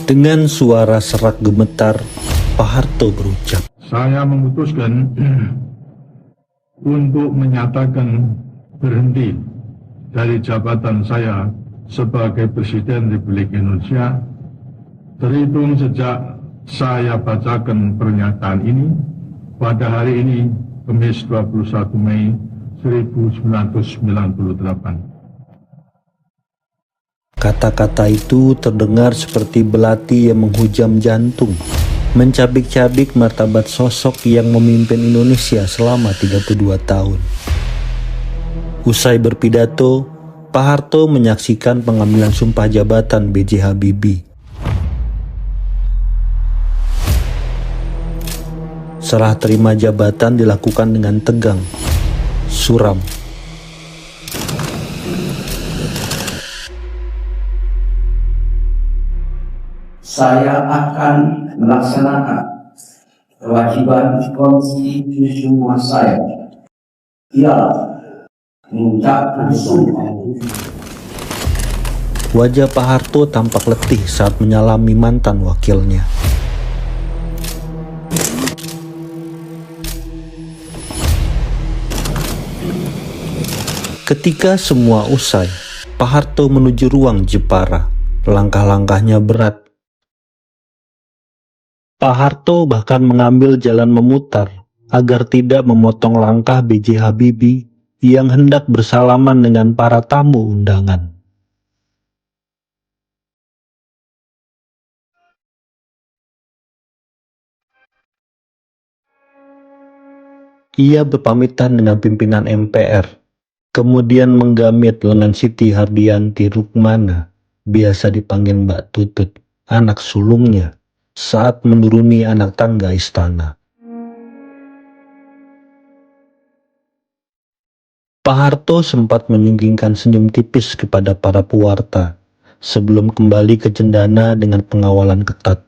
Dengan suara serak gemetar, Pak Harto berucap, "Saya memutuskan untuk menyatakan berhenti dari jabatan saya sebagai Presiden Republik Indonesia terhitung sejak saya bacakan pernyataan ini pada hari ini, Kamis 21 Mei 1998. Kata-kata itu terdengar seperti belati yang menghujam jantung, mencabik-cabik martabat sosok yang memimpin Indonesia selama 32 tahun. Usai berpidato, Pak Harto menyaksikan pengambilan sumpah jabatan B.J. Habibie. Serah terima jabatan dilakukan dengan tegang, suram. Saya akan melaksanakan kewajiban konstitusional saya, ialah mengucapkan sumpah. Wajah Pak Harto tampak letih saat menyalami mantan wakilnya. Ketika semua usai, Pak Harto menuju ruang Jepara. Langkah-langkahnya berat. Pak Harto bahkan mengambil jalan memutar agar tidak memotong langkah B.J. Habibie yang hendak bersalaman dengan para tamu undangan. Ia berpamitan dengan pimpinan MPR, kemudian menggamit lengan Siti Hardianti Rukmana, biasa dipanggil Mbak Tutut, anak sulungnya, saat menuruni anak tangga istana. Pak Harto sempat menyunggingkan senyum tipis kepada para pewarta sebelum kembali ke cendana dengan pengawalan ketat.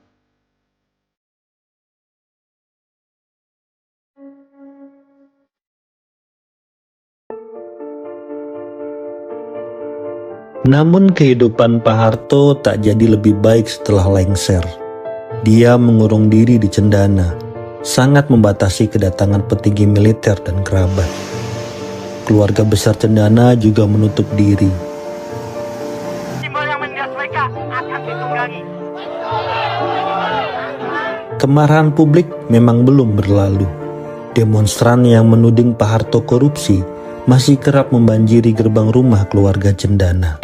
Namun kehidupan Pak Harto tak jadi lebih baik setelah lengser. Dia mengurung diri di cendana, sangat membatasi kedatangan petinggi militer dan kerabat. Keluarga besar cendana juga menutup diri. Simbol yang menindas mereka akan ditunggangi. Kemarahan publik memang belum berlalu. Demonstran yang menuding Pak Harto korupsi masih kerap membanjiri gerbang rumah keluarga cendana.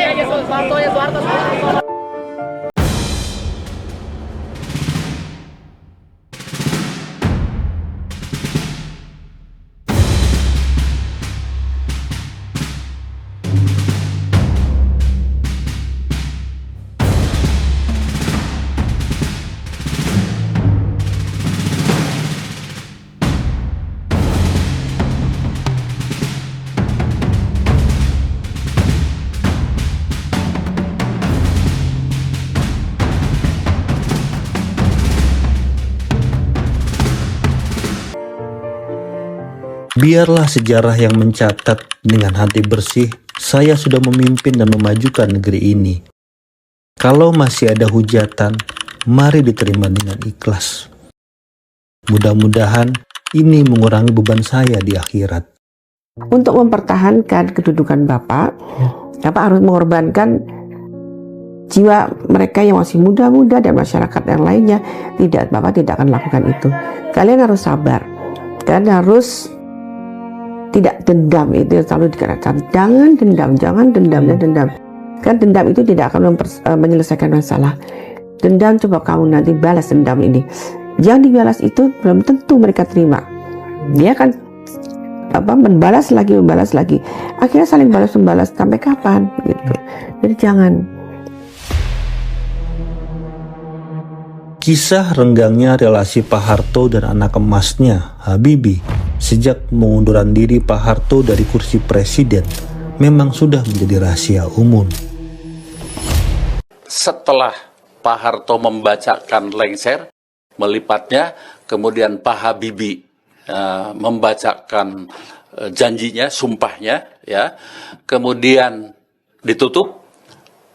Biarlah sejarah yang mencatat, dengan hati bersih, saya sudah memimpin dan memajukan negeri ini. Kalau masih ada hujatan, mari diterima dengan ikhlas. Mudah-mudahan ini mengurangi beban saya di akhirat. Untuk mempertahankan kedudukan Bapak harus mengorbankan jiwa mereka yang masih muda-muda dan masyarakat yang lainnya. Bapak tidak akan lakukan itu. Kalian harus sabar. Kalian harus tidak dendam, itu selalu dikatakan. Jangan dendam. Kan dendam itu tidak akan menyelesaikan masalah. Dendam, coba kamu nanti balas dendam ini. Yang dibalas itu belum tentu mereka terima. Dia akan membalas lagi. Akhirnya saling balas-membalas sampai kapan gitu. Jadi jangan. Kisah renggangnya relasi Pak Harto dan anak emasnya, Habibie, sejak pengunduran diri Pak Harto dari kursi presiden memang sudah menjadi rahasia umum. Setelah Pak Harto membacakan lengser, melipatnya, kemudian Pak Habibie membacakan janjinya, sumpahnya, ya, kemudian ditutup,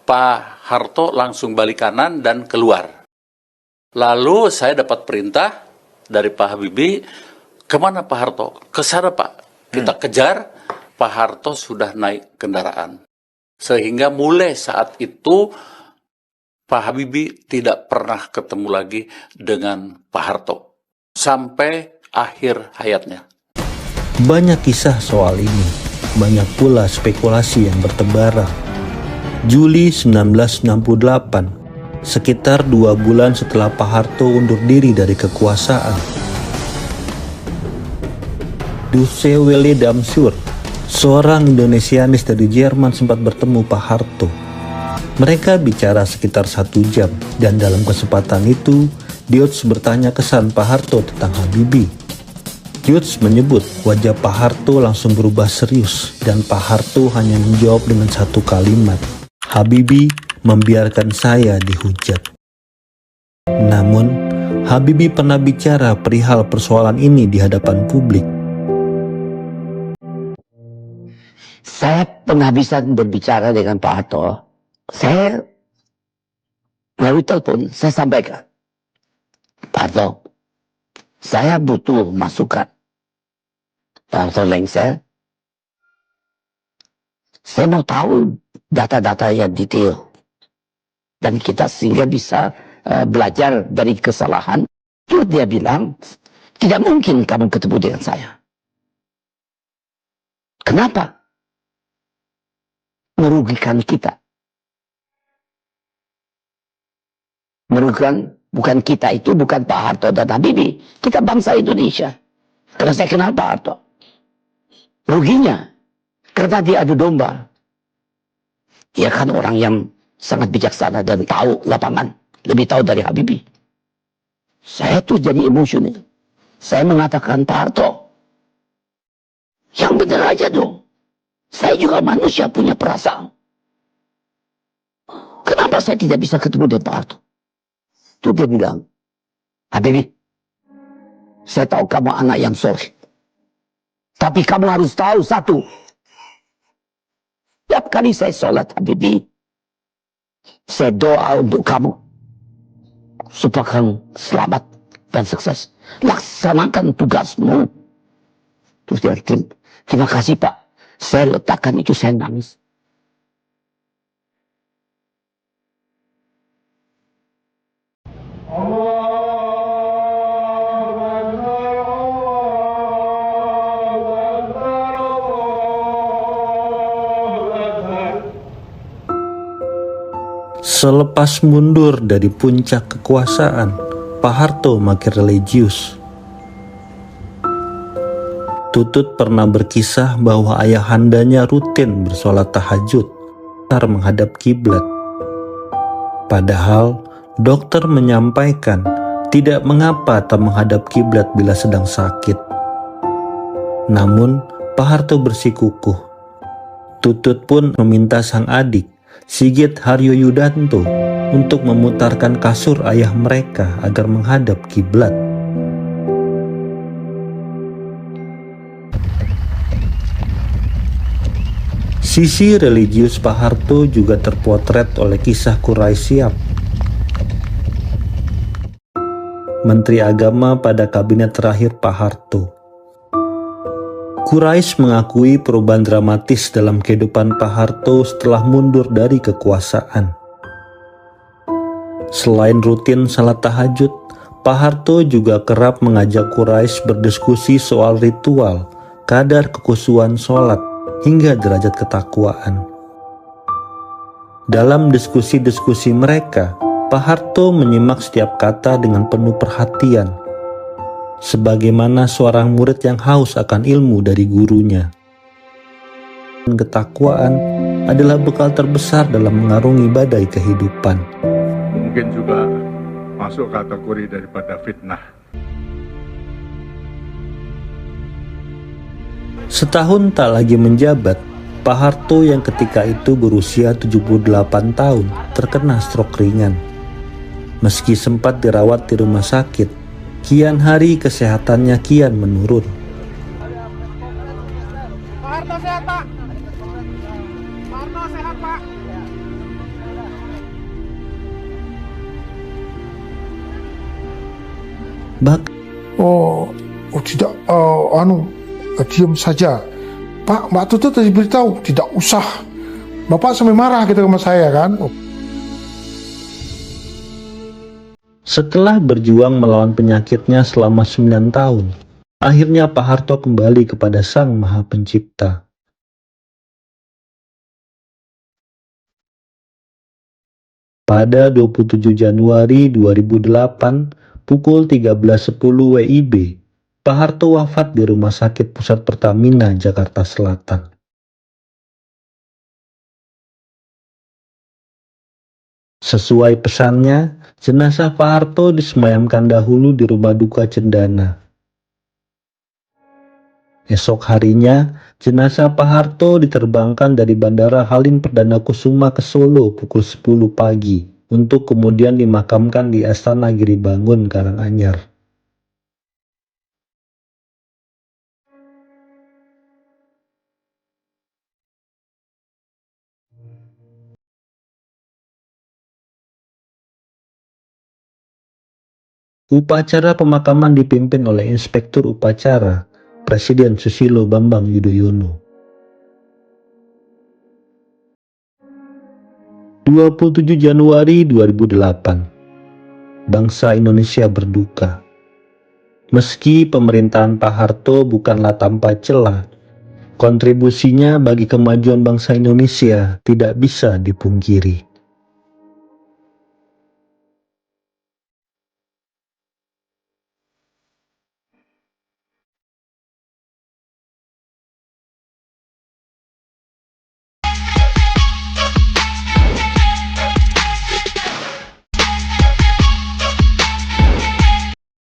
Pak Harto langsung balik kanan dan keluar. Lalu saya dapat perintah dari Pak Habibie, kemana Pak Harto? Ke sana Pak, kita kejar. Pak Harto sudah naik kendaraan. Sehingga mulai saat itu Pak Habibie tidak pernah ketemu lagi dengan Pak Harto. Sampai akhir hayatnya. Banyak kisah soal ini, banyak pula spekulasi yang bertebaran. Juli 1968, sekitar 2 bulan setelah Pak Harto undur diri dari kekuasaan, Duce Welle Damsur, seorang Indonesianis dari Jerman, sempat bertemu Pak Harto. Mereka bicara sekitar 1 jam, dan dalam kesempatan itu, Diotz bertanya kesan Pak Harto tentang Habibie. Diotz menyebut wajah Pak Harto langsung berubah serius, dan Pak Harto hanya menjawab dengan 1 kalimat, "Habibie membiarkan saya dihujat." Namun, Habibie pernah bicara perihal persoalan ini di hadapan publik. Saya pernah bisa berbicara dengan Pak Harto. Saya melalui telepon, saya sampaikan, Pak Harto, saya butuh masukan atau lengser. Saya mau tahu data-data yang detail. Dan kita sehingga bisa belajar dari kesalahan. Terus dia bilang, tidak mungkin kamu ketemu dengan saya. Kenapa? Merugikan kita. Merugikan, bukan kita itu, bukan Pak Harto dan Habibie. Kita bangsa Indonesia. Karena saya kenal Pak Harto. Ruginya, karena dia adu domba. Dia kan orang yang sangat bijaksana dan tahu lapangan. Lebih tahu dari Habibie. Saya tuh jadi emosional. Saya mengatakan, Pak Harto, yang benar aja dong. Saya juga manusia punya perasaan. Kenapa saya tidak bisa ketemu dengan Pak Harto? Itu dia bilang, Habibie, saya tahu kamu anak yang soleh. Tapi kamu harus tahu satu. Setiap kali saya sholat, Habibie, saya doa untuk kamu. Supaya kamu selamat dan sukses. Laksanakan tugasmu. Terus dia, terima kasih Pak. Saya letakkan itu, saya nangis. Selepas mundur dari puncak kekuasaan, Pak Harto makin religius. Tutut pernah berkisah bahwa ayahandanya rutin bersolat tahajud serta menghadap kiblat. Padahal dokter menyampaikan tidak mengapa tak menghadap kiblat bila sedang sakit. Namun Pak Harto bersikukuh. Tutut pun meminta sang adik Sigit Haryoyudanto untuk memutarkan kasur ayah mereka agar menghadap kiblat. Sisi religius Pak Harto juga terpotret oleh kisah Quraisy Shihab, Menteri Agama pada kabinet terakhir Pak Harto. Quraisy mengakui perubahan dramatis dalam kehidupan Pak Harto setelah mundur dari kekuasaan. Selain rutin salat tahajud, Pak Harto juga kerap mengajak Quraisy berdiskusi soal ritual, kadar kekhusyuan sholat, hingga derajat ketakwaan. Dalam diskusi-diskusi mereka, Pak Harto menyimak setiap kata dengan penuh perhatian, sebagaimana seorang murid yang haus akan ilmu dari gurunya. Ketakwaan adalah bekal terbesar dalam mengarungi badai kehidupan. Mungkin juga masuk kategori daripada fitnah. Setahun tak lagi menjabat, Pak Harto yang ketika itu berusia 78 tahun terkena stroke ringan. Meski sempat dirawat di rumah sakit, kian hari kesehatannya kian menurun. Pak Harto sehat, Pak. Pak Harto sehat, Pak. Oh tidak, diam saja. Pak, Mbak Tutut tadi beritahu, tidak usah. Bapak sampai marah gitu sama saya kan. Setelah berjuang melawan penyakitnya selama 9 tahun, akhirnya Pak Harto kembali kepada Sang Maha Pencipta. Pada 27 Januari 2008, pukul 13.10 WIB, Pak Harto wafat di Rumah Sakit Pusat Pertamina, Jakarta Selatan. Sesuai pesannya, jenazah Pak Harto disemayamkan dahulu di rumah duka Cendana. Esok harinya, jenazah Pak Harto diterbangkan dari Bandara Halim Perdana Kusuma ke Solo pukul 10 pagi untuk kemudian dimakamkan di Astana Giribangun, Karanganyar. Upacara pemakaman dipimpin oleh Inspektur Upacara, Presiden Susilo Bambang Yudhoyono. 27 Januari 2008, bangsa Indonesia berduka. Meski pemerintahan Pak Harto bukanlah tanpa celah, kontribusinya bagi kemajuan bangsa Indonesia tidak bisa dipungkiri.